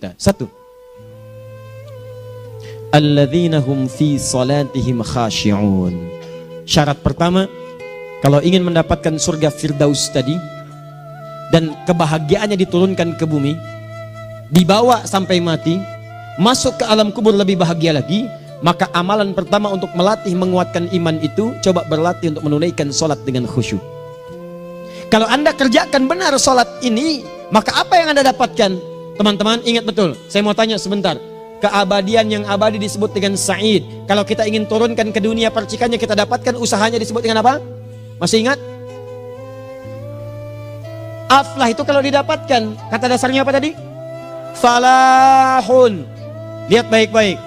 kita. Satu, alladzina hum fi salatihim khashi'un. Syarat pertama, kalau ingin mendapatkan surga Firdaus tadi dan kebahagiaannya diturunkan ke bumi, dibawa sampai mati, masuk ke alam kubur lebih bahagia lagi, maka amalan pertama untuk melatih menguatkan iman itu, coba berlatih untuk menunaikan sholat dengan khusyuk. Kalau Anda kerjakan benar sholat ini, maka apa yang Anda dapatkan? Teman-teman ingat betul, saya mau tanya sebentar. Keabadian yang abadi disebut dengan sa'id. Kalau kita ingin turunkan ke dunia percikannya kita dapatkan, usahanya disebut dengan apa? Masih ingat? Aflah itu kalau didapatkan, kata dasarnya apa tadi? Falahun. Lihat baik-baik.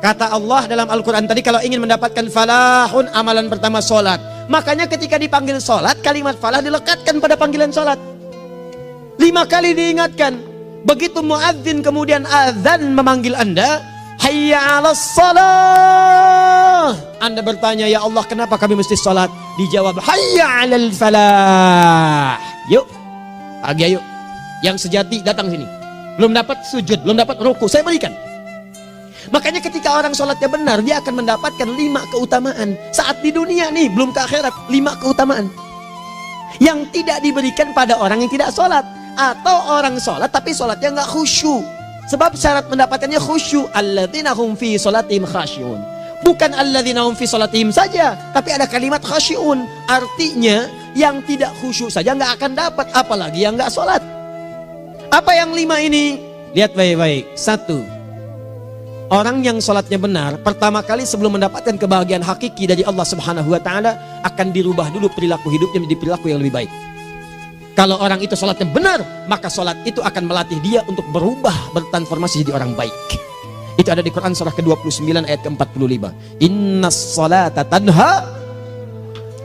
Kata Allah dalam Al-Quran tadi, kalau ingin mendapatkan falahun, amalan pertama sholat. Makanya ketika dipanggil sholat, kalimat falah dilekatkan pada panggilan sholat. 5 kali diingatkan. Begitu muadzin kemudian azan memanggil Anda, hayya 'alas shalah. Anda bertanya, ya Allah kenapa kami mesti sholat? Dijawab, hayya 'alal falah. Yuk, pagi ayo. Yang sejati datang sini. Belum dapat sujud, belum dapat ruku, saya berikan. Makanya ketika orang sholatnya benar, dia akan mendapatkan 5 keutamaan. Saat di dunia nih, belum ke akhirat, 5 keutamaan yang tidak diberikan pada orang yang tidak sholat. Atau orang sholat tapi sholatnya nggak khusyuk. Sebab syarat mendapatkannya khusyuk. Alladzina hum fi sholatihim khasyi'un. Bukan alladzina hum fi sholatihim saja, tapi ada kalimat khasyi'un. Artinya yang tidak khusyuk saja nggak akan dapat, apalagi yang nggak sholat. Apa yang 5 ini? Lihat baik-baik. 1, orang yang sholatnya benar, pertama kali sebelum mendapatkan kebahagiaan hakiki dari Allah Subhanahu wa Ta'ala, akan dirubah dulu perilaku hidupnya menjadi perilaku yang lebih baik. Kalau orang itu sholatnya benar, maka sholat itu akan melatih dia untuk berubah, bertransformasi jadi orang baik. Itu ada di Quran surah ke-29 ayat ke-45. Innas sholata tanha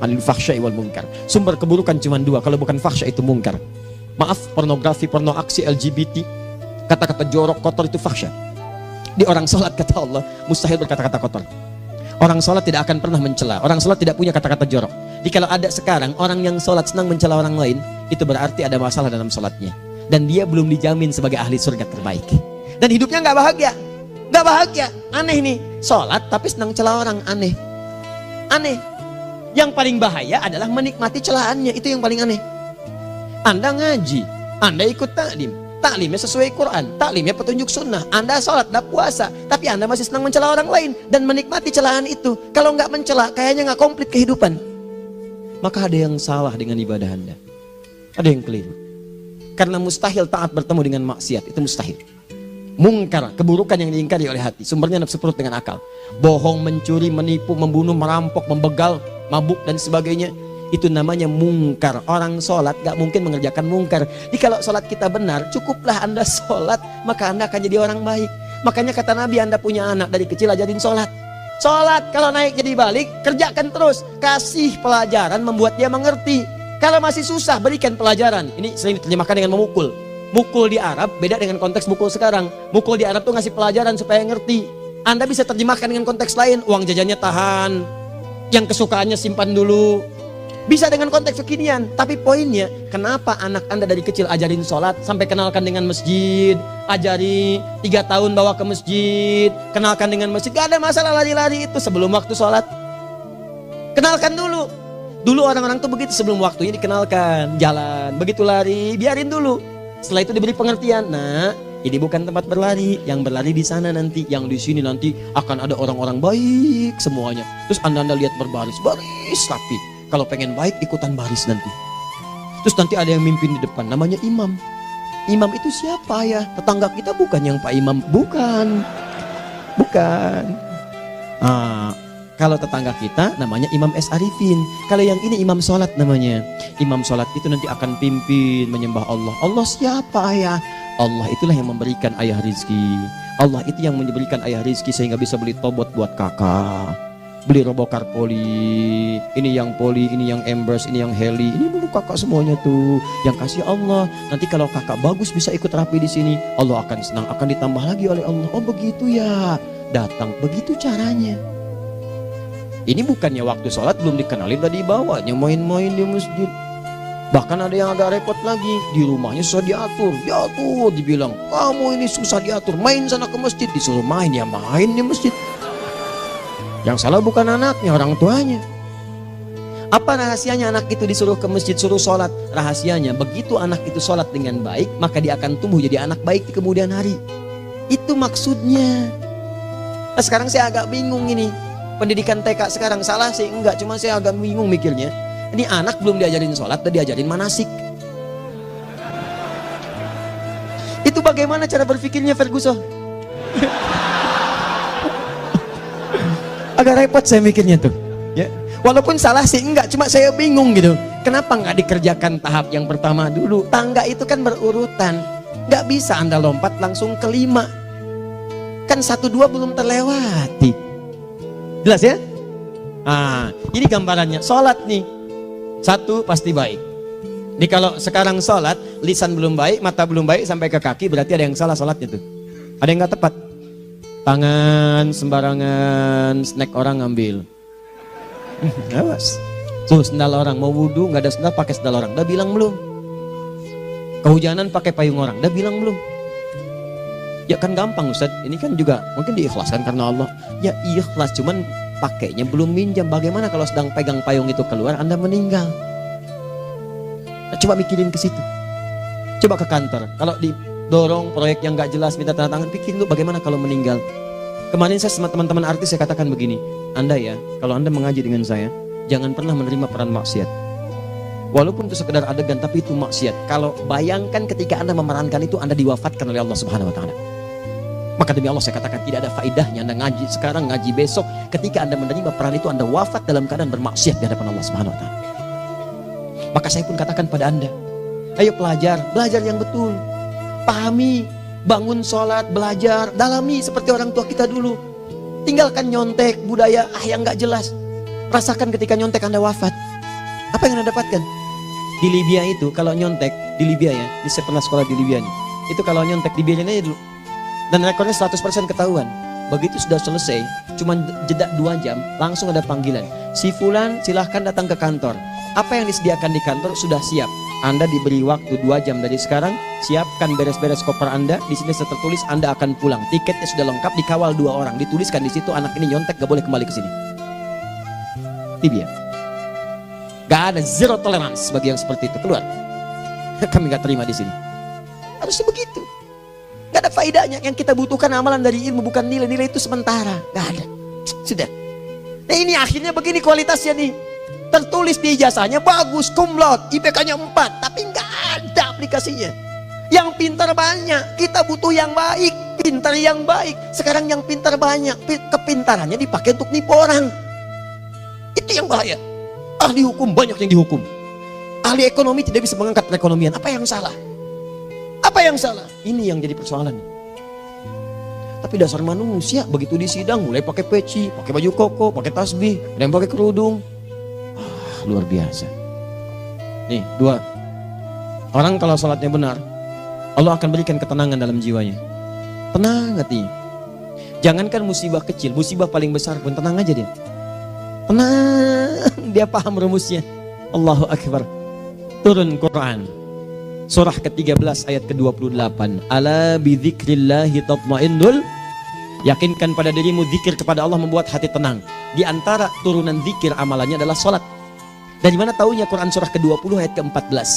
anil fahsya'i wal munkar. Sumber keburukan cuma 2, kalau bukan fahsya itu munkar. Maaf, pornografi, porno aksi, LGBT, kata-kata jorok, kotor itu fahsya. Di orang sholat kata Allah mustahil berkata-kata kotor. Orang sholat tidak akan pernah mencela. Orang sholat tidak punya kata-kata jorok. Jadi kalau ada sekarang orang yang sholat senang mencela orang lain, itu berarti ada masalah dalam sholatnya. Dan dia belum dijamin sebagai ahli surga terbaik. Dan hidupnya nggak bahagia. Nggak bahagia. Aneh nih. Sholat tapi senang celah orang. Aneh. Aneh. Yang paling bahaya adalah menikmati celahannya. Itu yang paling aneh. Anda ngaji, Anda ikut taklim, taklimnya sesuai Quran, taklimnya petunjuk sunnah. Anda sholat, Anda puasa, tapi Anda masih senang mencela orang lain dan menikmati celahan itu. Kalau nggak mencela, kayaknya nggak komplit kehidupan. Maka ada yang salah dengan ibadah Anda. Ada yang keliru. Karena mustahil taat bertemu dengan maksiat, itu mustahil. Mungkar, keburukan yang diingkari oleh hati, sumbernya nafsu perut dengan akal. Bohong, mencuri, menipu, membunuh, merampok, membegal, mabuk dan sebagainya. Itu namanya mungkar. Orang sholat gak mungkin mengerjakan mungkar. Jadi kalau sholat kita benar, cukuplah Anda sholat, maka Anda akan jadi orang baik. Makanya kata Nabi, Anda punya anak dari kecil ajarin sholat. Sholat, kalau naik jadi balik, kerjakan terus. Kasih pelajaran membuat dia mengerti. Kalau masih susah, berikan pelajaran. Ini sering diterjemahkan dengan memukul. Mukul di Arab beda dengan konteks mukul sekarang. Mukul di Arab tuh ngasih pelajaran supaya ngerti. Anda bisa terjemahkan dengan konteks lain. Uang jajannya tahan, yang kesukaannya simpan dulu. Bisa dengan konteks kekinian, tapi poinnya, kenapa anak Anda dari kecil ajarin sholat, sampai kenalkan dengan masjid, ajari 3 tahun bawa ke masjid, kenalkan dengan masjid, gak ada masalah lari-lari itu sebelum waktu sholat. Kenalkan dulu. Dulu orang-orang tuh begitu, sebelum waktunya dikenalkan, jalan, begitu lari, biarin dulu. Setelah itu diberi pengertian, nah ini bukan tempat berlari, yang berlari di sana nanti, yang di sini nanti akan ada orang-orang baik semuanya. Terus Anda lihat berbaris, baris rapi. Kalau pengen baik ikutan baris nanti. Terus nanti ada yang mimpin di depan, namanya imam. Imam itu siapa ya? Tetangga kita bukan yang Pak Imam, bukan. Bukan. Kalau tetangga kita namanya Imam S. Arifin. Kalau yang ini imam sholat namanya. Imam sholat itu nanti akan pimpin menyembah Allah. Allah siapa ya? Allah itulah yang memberikan ayah rizki. Allah itu yang memberikan ayah rizki sehingga bisa beli tobot buat kakak, beli robokar poli, ini yang poli, ini yang embers, ini yang heli, ini dulu kakak semuanya tuh yang kasih Allah. Nanti kalau kakak bagus bisa ikut rapi di sini, Allah akan senang, akan ditambah lagi oleh Allah. Oh begitu ya, datang begitu caranya. Ini bukannya waktu sholat belum dikenalin tadi bawanya main-main di masjid. Bahkan ada yang agak repot lagi, di rumahnya susah diatur, dibilang, kamu ini susah diatur, main sana ke masjid, disuruh main, ya main di masjid. Yang salah bukan anaknya, orang tuanya. Apa rahasianya anak itu disuruh ke masjid, suruh sholat? Rahasianya, begitu anak itu sholat dengan baik, maka dia akan tumbuh jadi anak baik di kemudian hari. Itu maksudnya. Nah, sekarang saya agak bingung ini, pendidikan TK sekarang salah sih? Enggak, cuma saya agak bingung mikirnya. Ini anak belum diajarin sholat, udah diajarin manasik. Itu bagaimana cara berpikirnya Ferguson? Agak repot saya mikirnya tuh. Ya, walaupun salah sih enggak, cuma saya bingung gitu. Kenapa nggak dikerjakan tahap yang pertama dulu? Tangga itu kan berurutan. Nggak bisa Anda lompat langsung ke 5. Kan 1, 2 belum terlewati. Jelas ya? Ah, ini gambarannya. Sholat nih. 1 pasti baik. Jadi kalau sekarang sholat, lisan belum baik, mata belum baik, sampai ke kaki, berarti ada yang salah sholatnya tuh. Ada yang nggak tepat. Tangan sembarangan, snack orang ngambil. Awas. Tuh sendal orang, mau wudhu nggak ada sendal, pakai sendal orang. Udah bilang belum? Kehujanan pakai payung orang. Udah bilang belum? Ya kan gampang Ustaz. Ini kan juga mungkin diikhlaskan karena Allah. Ya ikhlas, cuman pakainya belum minjam. Bagaimana kalau sedang pegang payung itu keluar, Anda meninggal? Nah, coba mikirin ke situ. Coba ke kantor. Kalau didorong proyek yang nggak jelas, minta tanda tangan, pikirin dulu bagaimana kalau meninggal. Kemarin saya sama teman-teman artis saya katakan begini, Anda ya, kalau Anda mengaji dengan saya, jangan pernah menerima peran maksiat. Walaupun itu sekedar adegan, tapi itu maksiat. Kalau bayangkan ketika Anda memerankan itu, Anda diwafatkan oleh Allah Subhanahu Wa Taala. Maka demi Allah saya katakan tidak ada faedahnya Anda ngaji sekarang, ngaji besok. Ketika Anda menerima peran itu, Anda wafat dalam keadaan bermaksiat di hadapan Allah Subhanahu Wa Taala. Maka saya pun katakan pada Anda, ayo belajar yang betul. Pahami, bangun sholat, belajar, dalami seperti orang tua kita dulu. Tinggalkan nyontek, budaya yang gak jelas. Rasakan ketika nyontek Anda wafat. Apa yang Anda dapatkan? Di Libya itu, kalau nyontek, di Libya ya, saya pernah sekolah di Libya nih. Itu kalau nyontek, dibiarin aja dulu. Dan rekornya 100% ketahuan. Begitu sudah selesai, cuma jeda 2 jam, langsung ada panggilan. Si Fulan silahkan datang ke kantor. Apa yang disediakan di kantor sudah siap. Anda diberi waktu 2 jam dari sekarang, siapkan beres-beres koper Anda. Di sini sudah tertulis Anda akan pulang. Tiketnya sudah lengkap, dikawal 2 orang. Dituliskan di situ anak ini nyontek gak boleh kembali ke sini. Libya. Gak ada zero tolerance bagi yang seperti itu, keluar. Kami gak terima di sini. Harusnya begitu. Gak ada faedahnya. Yang kita butuhkan amalan dari ilmu, bukan nilai-nilai itu sementara. Gak ada. Sudah. Nah ini akhirnya begini kualitasnya nih. Tertulis di ijazahnya bagus, cum laude, IPK-nya 4, tapi nggak ada aplikasinya. Yang pintar banyak, kita butuh yang baik, pintar yang baik. Sekarang yang pintar banyak, kepintarannya dipakai untuk nipu orang. Itu yang bahaya. Ahli hukum banyak yang dihukum. Ahli ekonomi tidak bisa mengangkat perekonomian. Apa yang salah? Apa yang salah? Ini yang jadi persoalan. Tapi dasar manusia begitu di sidang mulai pakai peci, pakai baju koko, pakai tasbih, ada yang pakai kerudung. Luar biasa. Nih 2. Orang kalau sholatnya benar, Allah akan berikan ketenangan dalam jiwanya. Tenang hatinya. Jangankan musibah kecil, musibah paling besar pun tenang aja dia. Tenang, dia paham rumusnya. Allahu Akbar. Turun Quran surah ke-13 ayat ke-28. Ala bidzikrillahi tatmainnul. Yakinkan pada dirimu, zikir kepada Allah membuat hati tenang. Di antara turunan zikir amalannya adalah sholat. Dari mana taunya? Quran surah ke-20 ayat ke-14.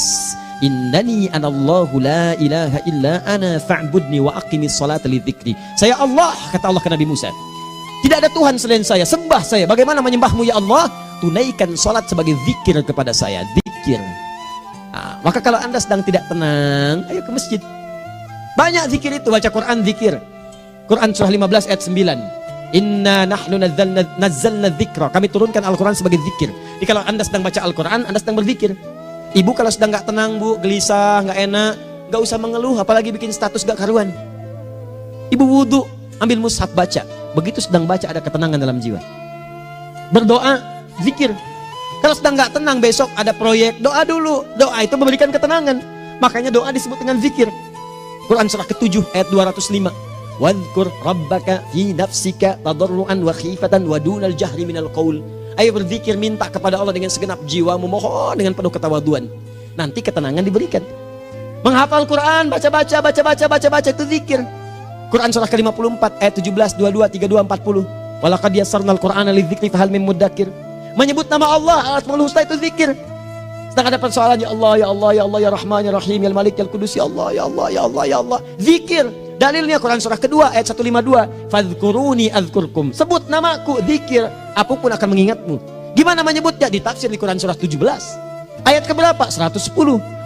Innani anallahu la ilaha illa ana fa'budni wa aqimis salata lidzikri. Saya Allah, kata Allah ke Nabi Musa. Tidak ada Tuhan selain saya, sembah saya. Bagaimana menyembahmu ya Allah? Tunaikan salat sebagai zikir kepada saya. Zikir. Nah, maka kalau Anda sedang tidak tenang, ayo ke masjid. Banyak zikir itu, baca Quran zikir. Quran surah 15 ayat 9. Inna nahnu nazzalna dzikra. Kami turunkan Al-Quran sebagai zikir. Jadi kalau Anda sedang baca Al-Quran, Anda sedang berzikir. Ibu kalau sedang gak tenang, Bu, gelisah, gak enak, gak usah mengeluh, apalagi bikin status gak karuan. Ibu wudhu, ambil mushaf baca. Begitu sedang baca ada ketenangan dalam jiwa. Berdoa, zikir. Kalau sedang gak tenang, besok ada proyek, doa dulu. Doa itu memberikan ketenangan. Makanya doa disebut dengan zikir. Quran surah ke-7 ayat 205. Wadhkur rabbaka fi nafsika tadarruan wa khifatan wa dunal jahri minal qaul. Ayo berzikir, minta kepada Allah dengan segenap jiwamu, mohon dengan penuh ketawaduan. nanti ketenangan diberikan. Menghafal Quran, baca itu zikir. Quran surah ke-54 ayat 17, 22, 32, 40. Walaqad yassarnal Qur'ana lidzikri fahal min muddakir. Menyebut nama Allah, Asmaul Husna itu zikir. Sedang ada persoalan, ya Allah, ya Allah, ya Allah, ya Rahman, ya Rahim, ya Malik, ya Qudus, ya Allah, ya Allah, ya Allah, ya Allah. Zikir. Dalilnya Quran surah kedua ayat 152. Fadhkuruni adzkurkum. Sebut namaku, zikir. Apapun akan mengingatmu. Gimana menyebutnya? Ditafsir di Quran surah 17. Ayat keberapa? 110.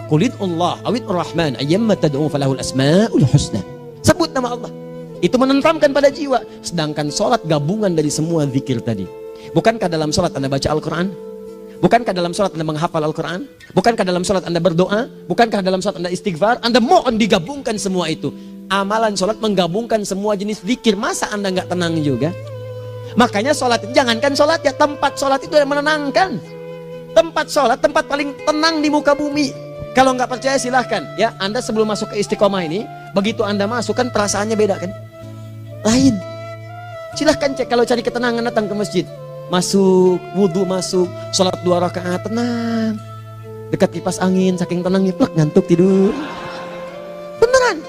Qulid Allah awid Rahman ayyamma tad'u falahul asmaul husna. Sebut nama Allah. Itu menentamkan pada jiwa. Sedangkan sholat gabungan dari semua zikir tadi. Bukankah dalam sholat Anda baca Al-Quran? Bukankah dalam sholat Anda menghafal Al-Quran? Bukankah dalam sholat Anda berdoa? Bukankah dalam sholat Anda istighfar? Anda mohon digabungkan semua itu. Amalan sholat menggabungkan semua jenis zikir. Masa Anda nggak tenang juga? Makanya sholat, jangankan sholat ya, tempat sholat itu yang menenangkan. Tempat sholat, tempat paling tenang di muka bumi. Kalau nggak percaya silahkan ya, Anda sebelum masuk ke Istiqomah ini, begitu Anda masuk kan perasaannya beda kan, lain. Silahkan cek, kalau cari ketenangan datang ke masjid, masuk wudhu, masuk sholat 2 rakaat tenang, dekat kipas angin, saking tenangnya plek ngantuk tidur, beneran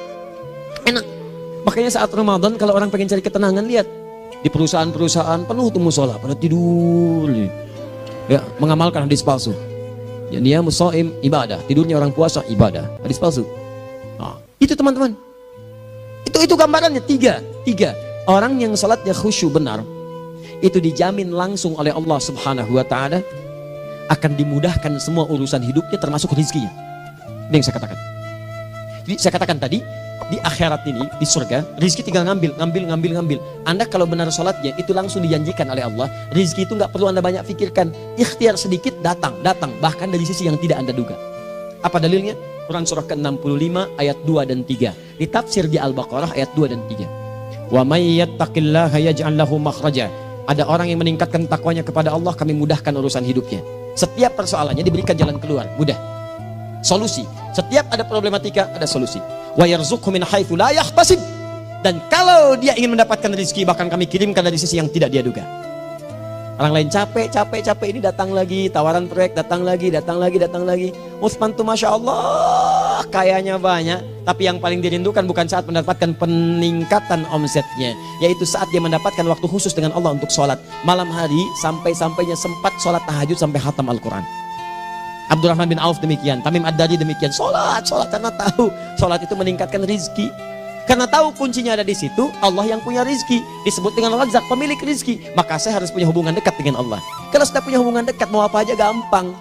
enak. Makanya saat Ramadan kalau orang pengen cari ketenangan, lihat di perusahaan-perusahaan penuh tuh musola pada tidur ya, mengamalkan hadis palsu. Ya, dia musoim ibadah, tidurnya orang puasa ibadah, hadis palsu. Nah, itu teman-teman, itu gambarannya. tiga orang yang salatnya khusyuk benar, itu dijamin langsung oleh Allah Subhanahu Wa Taala akan dimudahkan semua urusan hidupnya, termasuk rezekinya. Ini yang saya katakan. Jadi saya katakan tadi, di akhirat ini, di surga, rezeki tinggal ngambil. Anda kalau benar sholatnya, itu langsung dijanjikan oleh Allah. Rezeki itu nggak perlu Anda banyak pikirkan. Ikhtiar sedikit, datang. Bahkan dari sisi yang tidak Anda duga. Apa dalilnya? Quran surah ke-65 ayat 2 dan 3. Ditafsir di Al-Baqarah ayat 2 dan 3. Wa may yattaqillaha yaj'al lahu makhraja. Ada orang yang meningkatkan takwanya kepada Allah, kami mudahkan urusan hidupnya. Setiap persoalannya diberikan jalan keluar, mudah. Solusi. Setiap ada problematika, ada solusi. Wa yarzuqhu min haitsu la yahtasib. Dan kalau dia ingin mendapatkan rezeki, bahkan kami kirimkan dari sisi yang tidak dia duga. Orang lain capek ini datang lagi, tawaran proyek datang lagi. Utsman tuh Masya Allah kayanya banyak, tapi yang paling dirindukan bukan saat mendapatkan peningkatan omsetnya, yaitu saat dia mendapatkan waktu khusus dengan Allah untuk sholat malam hari, sampai-sampainya sempat sholat tahajud sampai khatam Al-Quran. Abdurrahman bin Auf demikian, Tamim Ad-Dari demikian, sholat karena tahu sholat itu meningkatkan rizki. Karena tahu kuncinya ada di situ, Allah yang punya rizki, disebut dengan Razak, pemilik rizki. Maka saya harus punya hubungan dekat dengan Allah. Kalau sudah punya hubungan dekat, mau apa aja gampang.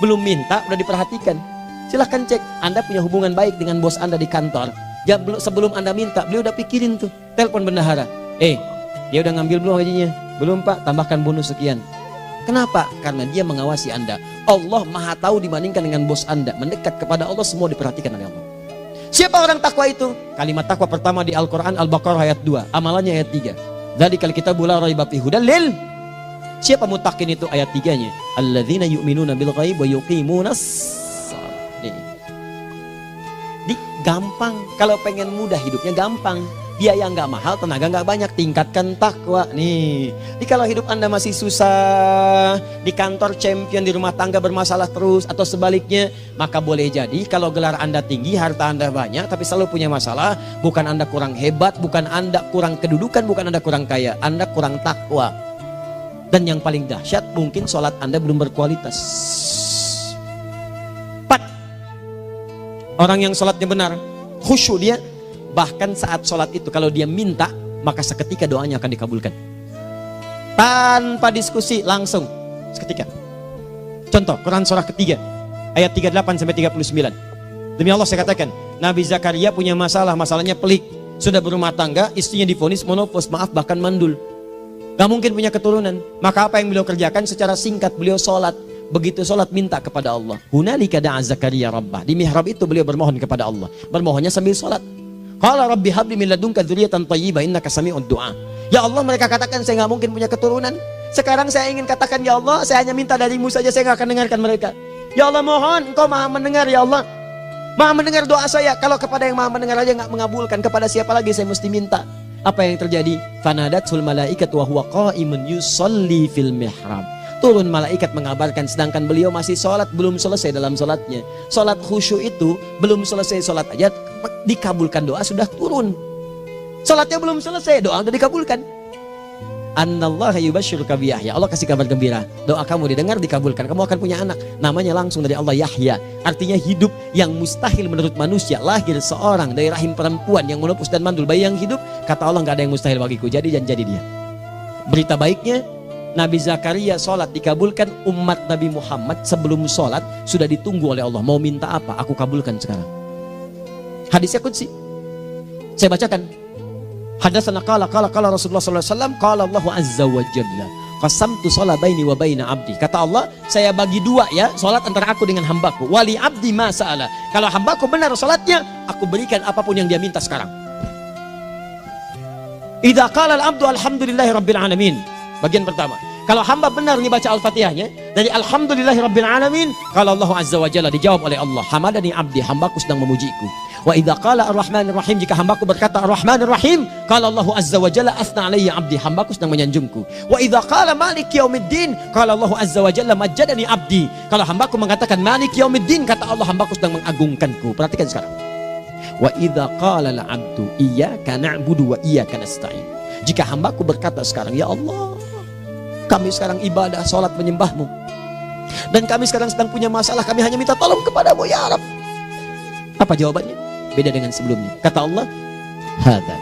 Belum minta, udah diperhatikan. Silahkan cek, Anda punya hubungan baik dengan bos Anda di kantor. Ya, sebelum Anda minta, beliau udah pikirin tuh, telepon bendahara. Dia udah ngambil belum gajinya? Belum Pak, tambahkan bonus sekian. Kenapa? Karena dia mengawasi Anda. Allah maha tahu dibandingkan dengan bos Anda. Mendekat kepada Allah, semua diperhatikan oleh Allah. Siapa orang takwa itu? Kalimat takwa pertama di Al-Quran Al-Baqarah ayat 2, amalannya ayat 3. Dzalikal kitabu la raiba fihi hudal lil. Siapa mutakin itu? Ayat 3-nya. Alladzina yu'minuna bil ghaib wa yuqimunas shalah. Gampang. Kalau pengen mudah hidupnya gampang. Biaya nggak mahal, tenaga nggak banyak, tingkatkan takwa nih. Jadi kalau hidup Anda masih susah, di kantor champion, di rumah tangga bermasalah terus, atau sebaliknya, maka boleh jadi kalau gelar Anda tinggi, harta Anda banyak, tapi selalu punya masalah, bukan Anda kurang hebat, bukan Anda kurang kedudukan, bukan Anda kurang kaya, Anda kurang takwa. Dan yang paling dahsyat, mungkin sholat Anda belum berkualitas. 4. Orang yang sholatnya benar, khusyuk dia, bahkan saat sholat itu kalau dia minta, maka seketika doanya akan dikabulkan. Tanpa diskusi, langsung seketika. Contoh, Quran surah ketiga ayat 38 sampai 39. Demi Allah saya katakan, Nabi Zakaria punya masalahnya pelik. Sudah berumah tangga, istrinya divonis monopos, maaf bahkan mandul. Gak mungkin punya keturunan. Maka apa yang beliau kerjakan? Secara singkat beliau sholat. Begitu sholat minta kepada Allah. Hunalika da'a Zakaria rabbah. Di mihrab itu beliau bermohon kepada Allah. Bermohonnya sambil sholat. Qala rabbi habli min ladunka dzurriyyatan thayyibah innaka sami'ud du'a. Ya Allah, mereka katakan saya nggak mungkin punya keturunan. Sekarang saya ingin katakan, ya Allah, saya hanya minta darimu saja, saya nggak akan dengarkan mereka. Ya Allah, mohon Engkau maha mendengar, ya Allah. Maha mendengar doa saya. Kalau kepada yang maha mendengar aja nggak mengabulkan, kepada siapa lagi saya mesti minta? Apa yang terjadi? Fanadatul malaikat wa huwa qa'imun yusalli fil mihrab. turun malaikat mengabarkan, sedangkan beliau masih sholat, belum selesai dalam sholatnya. Sholat khusyuk itu belum selesai sholat aja dikabulkan, doa sudah turun. Sholatnya belum selesai, doa sudah dikabulkan. Annallaha yubashshiruka bi Yahya, Allah kasih kabar gembira, doa kamu didengar, dikabulkan, kamu akan punya anak, namanya langsung dari Allah Yahya, artinya hidup yang mustahil menurut manusia. Lahir seorang dari rahim perempuan yang menepus dan mandul, bayi yang hidup, kata Allah nggak ada yang mustahil bagiku, jadi dan jadi dia. Berita baiknya, Nabi Zakaria sholat dikabulkan, umat Nabi Muhammad sebelum sholat sudah ditunggu oleh Allah, mau minta apa, aku kabulkan sekarang. Hadisnya qudsi, saya bacakan. Hadatsana qala Rasulullah sallallahu alaihi wasallam, qala Allah azza wa jalla, qasamtu shalah baini wa baina abdi. Kata Allah, saya bagi dua ya, salat antara aku dengan hambaku. Wali abdi ma sa'ala. Kalau hambaku benar salatnya, aku berikan apapun yang dia minta sekarang. Idza qala al-abdu alhamdulillahi rabbil alamin. Bagian pertama, kalau hamba benar nih baca Al-Fatihahnya dari alhamdulillahi rabbil alamin, kalau Allah azza wa jalla dijawab oleh Allah, hamadani abdi, hambaku sedang memujiku. Wa idza qala ar-rahmanir rahim, jika hambaku berkata ar-rahmanir rahim, qala Allah azza wa jalla athna alayya abdi, hambaku sedang menyanjungku. Wa idza qala maliki yaumiddin, qala Allah azza wa jalla majjadani abdi, kalau hambaku mengatakan maliki yaumiddin, kata Allah hambaku sedang mengagungkanku. Perhatikan sekarang. Wa idza qala al-'abdu iyyaka na'budu wa iyyaka nasta'in, jika hambaku berkata sekarang, ya Allah, kami sekarang ibadah, sholat menyembahmu, dan kami sekarang sedang punya masalah, kami hanya minta tolong kepadamu ya Rabb. Apa jawabannya? Beda dengan sebelumnya. Kata Allah, hadza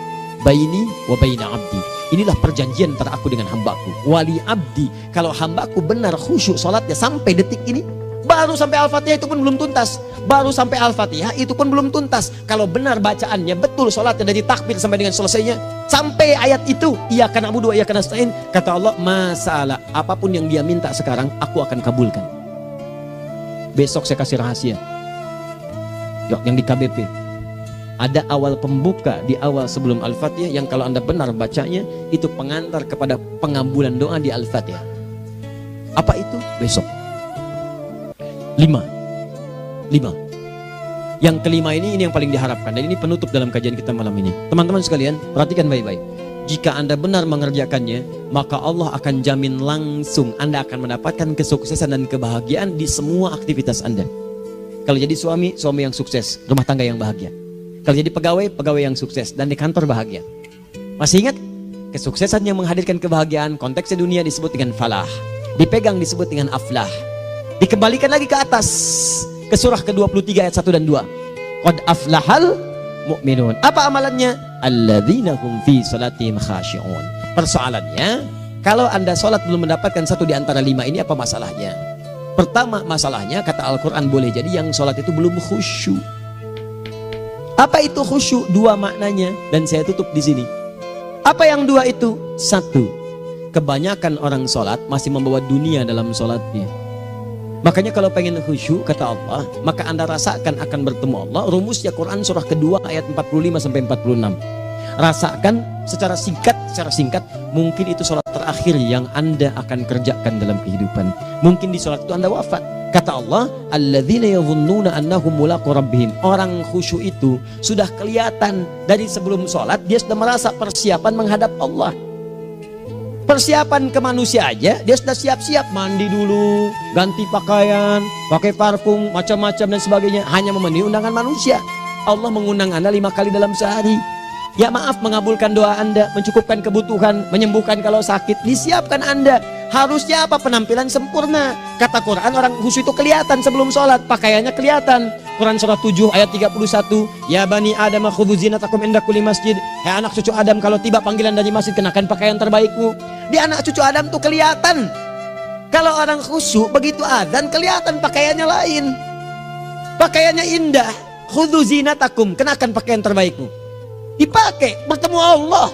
baini wa baina abdi, inilah perjanjian antara aku dengan hambaku. Wali abdi, kalau hambaku benar khusyuk sholatnya sampai detik ini, baru sampai Al-Fatihah itu pun belum tuntas, baru sampai Al-Fatihah itu pun belum tuntas. Kalau benar bacaannya betul, sholatnya dari takbir sampai dengan selesainya, sampai ayat itu, iyyaka na'budu wa iyyaka nasta'in, kata Allah, masalah apapun yang dia minta sekarang, aku akan kabulkan. Besok saya kasih rahasia yang di KBP. Ada awal pembuka di awal sebelum Al-Fatihah yang kalau Anda benar bacanya, itu pengantar kepada pengabulan doa di Al-Fatihah. Apa itu? Besok. 5. Yang kelima ini yang paling diharapkan, dan ini penutup dalam kajian kita malam ini. Teman-teman sekalian, perhatikan baik-baik. Jika Anda benar mengerjakannya, maka Allah akan jamin langsung Anda akan mendapatkan kesuksesan dan kebahagiaan di semua aktivitas Anda. Kalau jadi suami yang sukses, rumah tangga yang bahagia. Kalau jadi pegawai yang sukses, dan di kantor bahagia. Masih ingat? Kesuksesan yang menghadirkan kebahagiaan, konteksnya dunia disebut dengan falah, dipegang disebut dengan aflah. Dikembalikan lagi ke atas, ke surah ke-23 ayat 1 dan 2. Qad aflahal mu'minun. Apa amalannya? Alladzina hum fi salatihim khashi'un. Persoalannya, kalau Anda sholat belum mendapatkan satu di antara 5 ini, apa masalahnya? Pertama masalahnya, kata Al-Quran, boleh jadi yang sholat itu belum khusyuk. Apa itu khusyuk? 2 maknanya, dan saya tutup di sini. Apa yang 2 itu? 1, kebanyakan orang sholat masih membawa dunia dalam sholatnya. Makanya kalau pengen khusyuk, kata Allah, maka Anda rasakan akan bertemu Allah. Rumusnya Quran surah kedua ayat 45 sampai 46. Rasakan secara singkat, mungkin itu sholat terakhir yang Anda akan kerjakan dalam kehidupan. Mungkin di sholat itu Anda wafat. Kata Allah, alladzina yadhunnuna annahum mulaqu rabbihim. Orang khusyuk itu sudah kelihatan dari sebelum sholat, dia sudah merasa persiapan menghadap Allah. Persiapan ke manusia aja, dia sudah siap-siap, mandi dulu, ganti pakaian, pakai parfum, macam-macam dan sebagainya, hanya memenuhi undangan manusia. Allah mengundang Anda 5 kali dalam sehari. Ya maaf, mengabulkan doa Anda, mencukupkan kebutuhan, menyembuhkan kalau sakit, disiapkan Anda. Harusnya apa? Penampilan sempurna. Kata Quran, orang khusyuk itu kelihatan sebelum sholat, pakaiannya kelihatan. Quran surah 7 ayat 31, ya bani Adam khudhu zinatakum inda kulli masjid. Hai anak cucu Adam, kalau tiba panggilan dari masjid, kenakan pakaian terbaikmu. Di anak cucu Adam tuh kelihatan. Kalau orang khusyuk, begitu adzan kelihatan pakaiannya lain. Pakaiannya indah. Khudhu zinatakum, kenakan pakaian terbaikmu. Dipakai, bertemu Allah.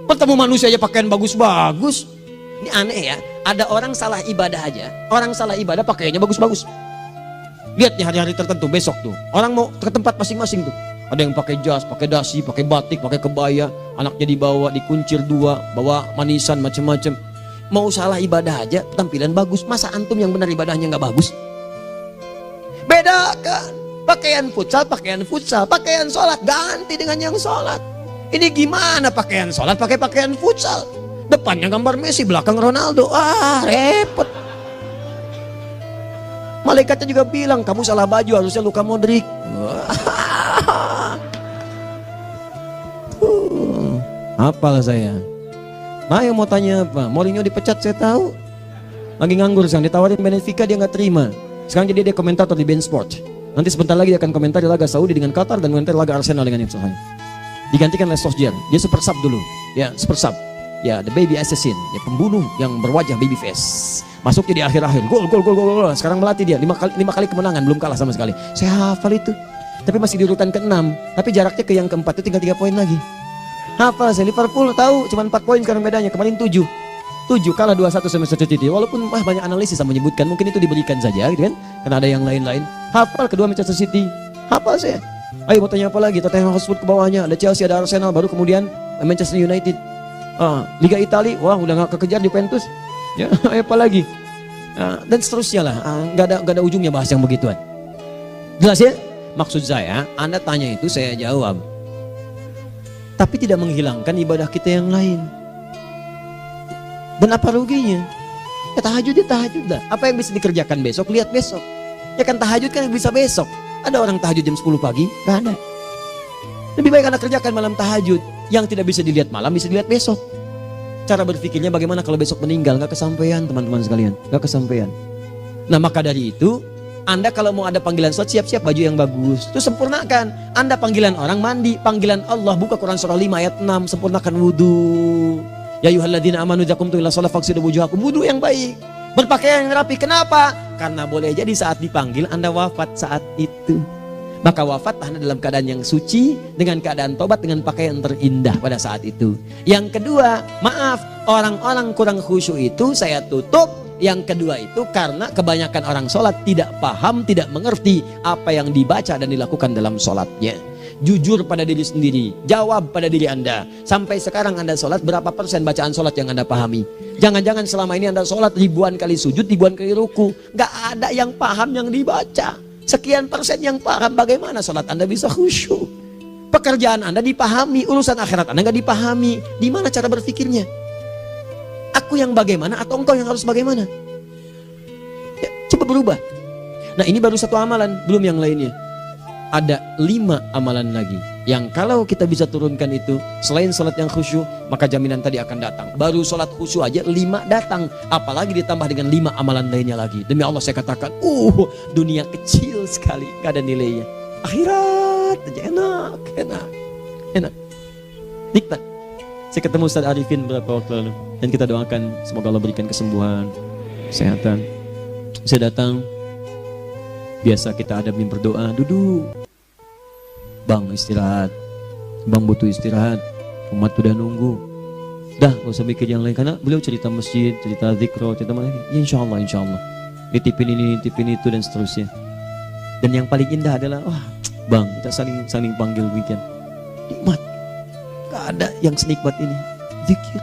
Bertemu manusia aja pakaian bagus-bagus. Ini aneh ya, ada orang salah ibadah aja. Orang salah ibadah pakaiannya bagus-bagus. Lihat nih hari-hari tertentu, besok tuh orang mau ke tempat masing-masing tuh. Ada yang pakai jas, pakai dasi, pakai batik, pakai kebaya. Anaknya dibawa, dikuncir 2, bawa manisan macam-macam. Mau salah ibadah aja, tampilan bagus. Masa antum yang benar ibadahnya nggak bagus? Bedakan. Pakaian futsal, pakaian sholat ganti dengan yang sholat. Ini gimana pakaian sholat pakai pakaian futsal? Depannya gambar Messi, belakang Ronaldo. Repot. Malaikatnya juga bilang, kamu salah baju, harusnya Luka Modric. Hafal saya. Nah, yang mau tanya apa? Mourinho dipecat saya tahu. Lagi nganggur sekarang, ditawarin Benfica dia nggak terima. Sekarang jadi dia komentator di BeIN Sport. Nanti sebentar lagi dia akan komentar di laga Saudi dengan Qatar dan komentar laga Arsenal dengan Ipswich. Digantikan oleh Solskjaer. Dia super sub dulu. Ya, super sub. Ya, the baby assassin, ya pembunuh yang berwajah baby face. Masuknya di akhir-akhir, gol. Sekarang melatih dia 5 kali kemenangan, belum kalah sama sekali. Saya hafal itu. Tapi masih di urutan ke-6, tapi jaraknya ke yang keempat itu tinggal 3 poin lagi. Hafal saya. Liverpool tahu cuma 4 poin sekarang bedanya, kemarin 7 kalah 2-1 sama Manchester City. Walaupun banyak analisis yang menyebutkan mungkin itu diberikan saja gitu kan, karena ada yang lain-lain. Hafal kedua Manchester City. Hafal saya. Ayo mau tanya apa lagi? Tottenham Hotspur ke bawahnya, ada Chelsea, ada Arsenal, baru kemudian Manchester United. Liga Italia, wah udah gak kekejar Juventus. Ya, apa lagi? Dan seterusnya lah. Gak ada ujungnya bahas yang begituan. Jelas ya? Maksud saya, Anda tanya itu saya jawab. Tapi tidak menghilangkan ibadah kita yang lain. Dan apa ruginya? Ya tahajud lah. Apa yang bisa dikerjakan besok, lihat besok. Ya kan tahajud kan bisa besok. Ada orang tahajud jam 10 pagi? Gak ada. Lebih baik Anda kerjakan malam tahajud. Yang tidak bisa dilihat malam bisa dilihat besok. Cara berpikirnya bagaimana kalau besok meninggal? Gak kesampaian teman-teman sekalian. Gak kesampaian. Nah maka dari itu, Anda kalau mau ada panggilan sholat, siap-siap baju yang bagus. Itu sempurnakan. Anda panggilan orang mandi, panggilan Allah, buka Quran surah 5 ayat 6, sempurnakan wudu. Ya ayyuhalladzina amanu idza qumtum ila shalah faghsilu wujuhakum, wudu yang baik. Berpakaian yang rapi. Kenapa? Karena boleh jadi saat dipanggil Anda wafat saat itu. Maka wafat Anda dalam keadaan yang suci, dengan keadaan tobat, dengan pakaian terindah pada saat itu. Yang kedua, maaf, orang-orang kurang khusyuk itu saya tutup. Yang kedua itu karena kebanyakan orang sholat tidak paham, tidak mengerti apa yang dibaca dan dilakukan dalam sholatnya. Jujur pada diri sendiri, jawab pada diri Anda. Sampai sekarang Anda sholat, berapa persen bacaan sholat yang Anda pahami? Jangan-jangan selama ini Anda sholat ribuan kali sujud, ribuan kali ruku, gak ada yang paham yang dibaca. Sekian persen yang paham, bagaimana sholat Anda bisa khusyuk? Pekerjaan Anda dipahami, urusan akhirat Anda gak dipahami. Di mana cara berpikirnya? Aku yang bagaimana atau engkau yang harus bagaimana? Ya, coba berubah. Nah ini baru satu amalan, belum yang lainnya. Ada 5 amalan lagi yang kalau kita bisa turunkan itu, selain sholat yang khusyuk, maka jaminan tadi akan datang. Baru sholat khusyuk aja 5 datang, apalagi ditambah dengan 5 amalan lainnya lagi. Demi Allah saya katakan, dunia kecil sekali, gak ada nilainya. Akhirat aja enak, nikmat. Saya ketemu Ustaz Arifin beberapa waktu lalu, dan kita doakan semoga Allah berikan kesembuhan, kesehatan. Saya datang, biasa kita ada berdoa, duduk. Bang istirahat, bang butuh istirahat, umat udah nunggu. Dah gak usah mikir yang lain, karena beliau cerita masjid, cerita zikro, cerita mana ya, insya Allah nitipin ini, nitipin itu dan seterusnya. Dan yang paling indah adalah, wah bang kita saling panggil weekend, nikmat. Gak ada yang senikmat ini, zikir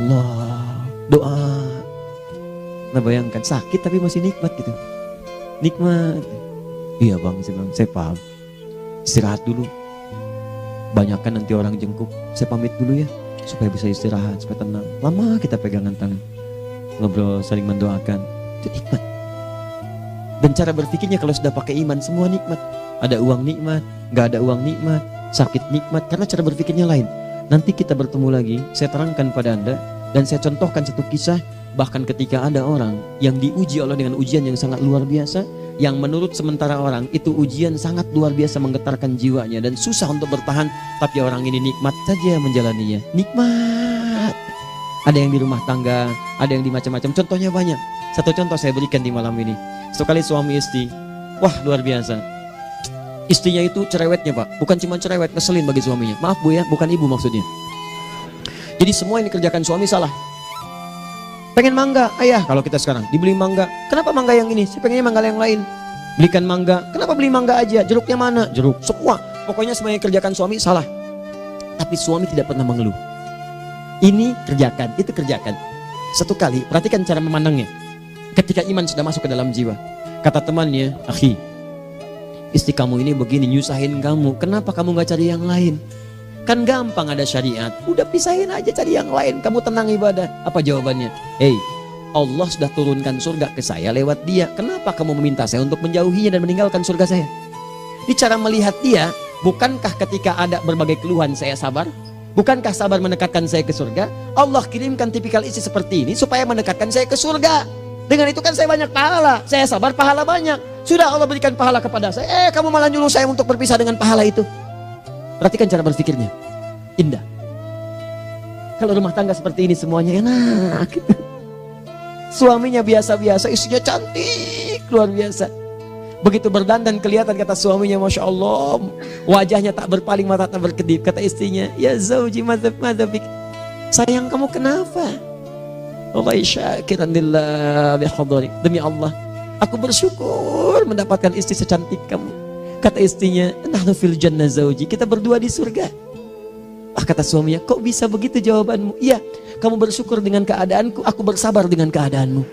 Allah, doa. Nah bayangkan sakit tapi masih nikmat gitu, nikmat. Iya bang, saya paham. Istirahat dulu. Banyakkan nanti orang jengkuk. Saya pamit dulu ya, supaya bisa istirahat, supaya tenang. Lama kita pegangan tangan, ngobrol, saling mendoakan. Itu nikmat. Dan cara berpikirnya kalau sudah pakai iman, semua nikmat. Ada uang nikmat, gak ada uang nikmat, sakit nikmat. Karena cara berpikirnya lain. Nanti kita bertemu lagi, saya terangkan pada Anda. Dan saya contohkan satu kisah. Bahkan ketika ada orang yang diuji Allah dengan ujian yang sangat luar biasa, yang menurut sementara orang itu ujian sangat luar biasa menggetarkan jiwanya dan susah untuk bertahan, tapi orang ini nikmat saja menjalaninya. Nikmat. Ada yang di rumah tangga, ada yang di macam-macam. Contohnya banyak. Satu contoh saya berikan di malam ini. Sekali suami istri, wah luar biasa. Istrinya itu cerewetnya Pak, bukan cuma cerewet, ngeselin bagi suaminya. Maaf Bu ya, bukan ibu maksudnya. Jadi semua yang dikerjakan suami salah. Pengen mangga, ayah kalau kita sekarang dibeli mangga. Kenapa mangga yang ini? Saya pengennya mangga yang lain. Belikan mangga. Kenapa beli mangga aja? Jeruknya mana? Jeruk. Semua. Pokoknya semua yang kerjakan suami salah. Tapi suami tidak pernah mengeluh. Ini kerjakan, itu kerjakan. Satu kali, perhatikan cara memandangnya. Ketika iman sudah masuk ke dalam jiwa. Kata temannya, akhi, istri kamu ini begini, nyusahin kamu. Kenapa kamu gak cari yang lain? Kan gampang ada syariat. Udah pisahin aja, cari yang lain. Kamu tenang ibadah. Apa jawabannya? Hey, Allah sudah turunkan surga ke saya lewat dia. Kenapa kamu meminta saya untuk menjauhinya dan meninggalkan surga saya? Ini cara melihat dia. Bukankah ketika ada berbagai keluhan saya sabar? Bukankah sabar mendekatkan saya ke surga? Allah kirimkan tipikal istri seperti ini supaya mendekatkan saya ke surga. Dengan itu kan saya banyak pahala. Saya sabar, pahala banyak. Sudah Allah berikan pahala kepada saya. Kamu malah nyuruh saya untuk berpisah dengan pahala itu. Perhatikan cara berpikirnya. Indah. Kalau rumah tangga seperti ini semuanya enak. Suaminya biasa-biasa, istrinya cantik, luar biasa. Begitu berdandan kelihatan, kata suaminya, Masya Allah, wajahnya tak berpaling, mata tak berkedip. Kata istrinya, ya zauji madzabik, sayang kamu kenapa? Wallahi syakiran lillah bihadari, demi Allah aku bersyukur mendapatkan istri secantik kamu. Kata istrinya, nahnu fil jannah zauji, kita berdua di surga. Kata suaminya, kok bisa begitu jawabanmu? Iya, kamu bersyukur dengan keadaanku, aku bersabar dengan keadaanmu.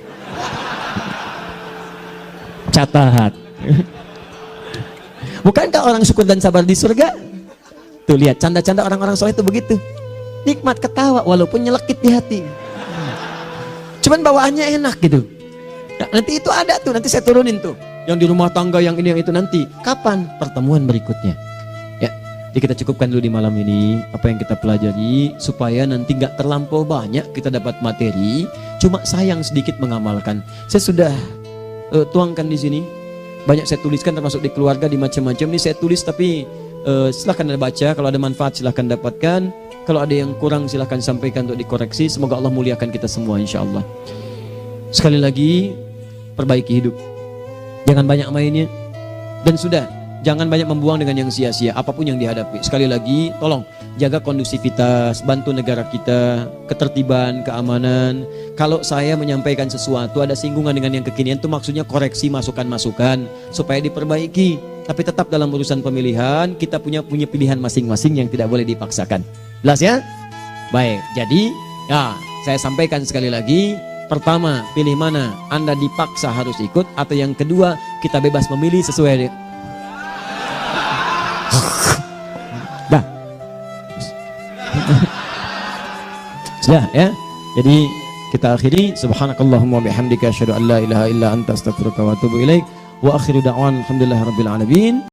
Catat. Bukankah orang syukur dan sabar di surga? Tuh lihat, canda-canda orang-orang soleh itu begitu. Nikmat ketawa walaupun nyelekit di hati. Cuman bawaannya enak gitu. Nah, nanti itu ada tuh, nanti saya turunin tuh. Yang di rumah tangga, yang ini, yang itu nanti. Kapan? Pertemuan berikutnya. Ya, jadi kita cukupkan dulu di malam ini apa yang kita pelajari, supaya nanti nggak terlampau banyak kita dapat materi. Cuma sayang sedikit mengamalkan. Saya sudah tuangkan di sini. Banyak saya tuliskan, termasuk di keluarga, di macam-macam. Ini saya tulis, tapi silahkan Anda baca. Kalau ada manfaat silahkan dapatkan. Kalau ada yang kurang silahkan sampaikan untuk dikoreksi. Semoga Allah muliakan kita semua insya Allah. Sekali lagi, perbaiki hidup. Jangan banyak mainnya. Dan sudah, jangan banyak membuang dengan yang sia-sia, apapun yang dihadapi. Sekali lagi, tolong jaga kondusivitas, bantu negara kita, ketertiban, keamanan. Kalau saya menyampaikan sesuatu ada singgungan dengan yang kekinian, itu maksudnya koreksi masukan-masukan supaya diperbaiki. Tapi tetap dalam urusan pemilihan kita punya pilihan masing-masing yang tidak boleh dipaksakan. Jelas ya? Baik, jadi ya saya sampaikan sekali lagi. Pertama, pilih mana? Anda dipaksa harus ikut, atau yang kedua, kita bebas memilih sesuai. Dah. Sudah ya. Jadi kita akhiri, subhanakallahumma bihamdika asyhadu an la ilaha illa anta astaghfiruka wa atubu ilaik. Wa akhiru da'wan alhamdulillahirabbil alamin.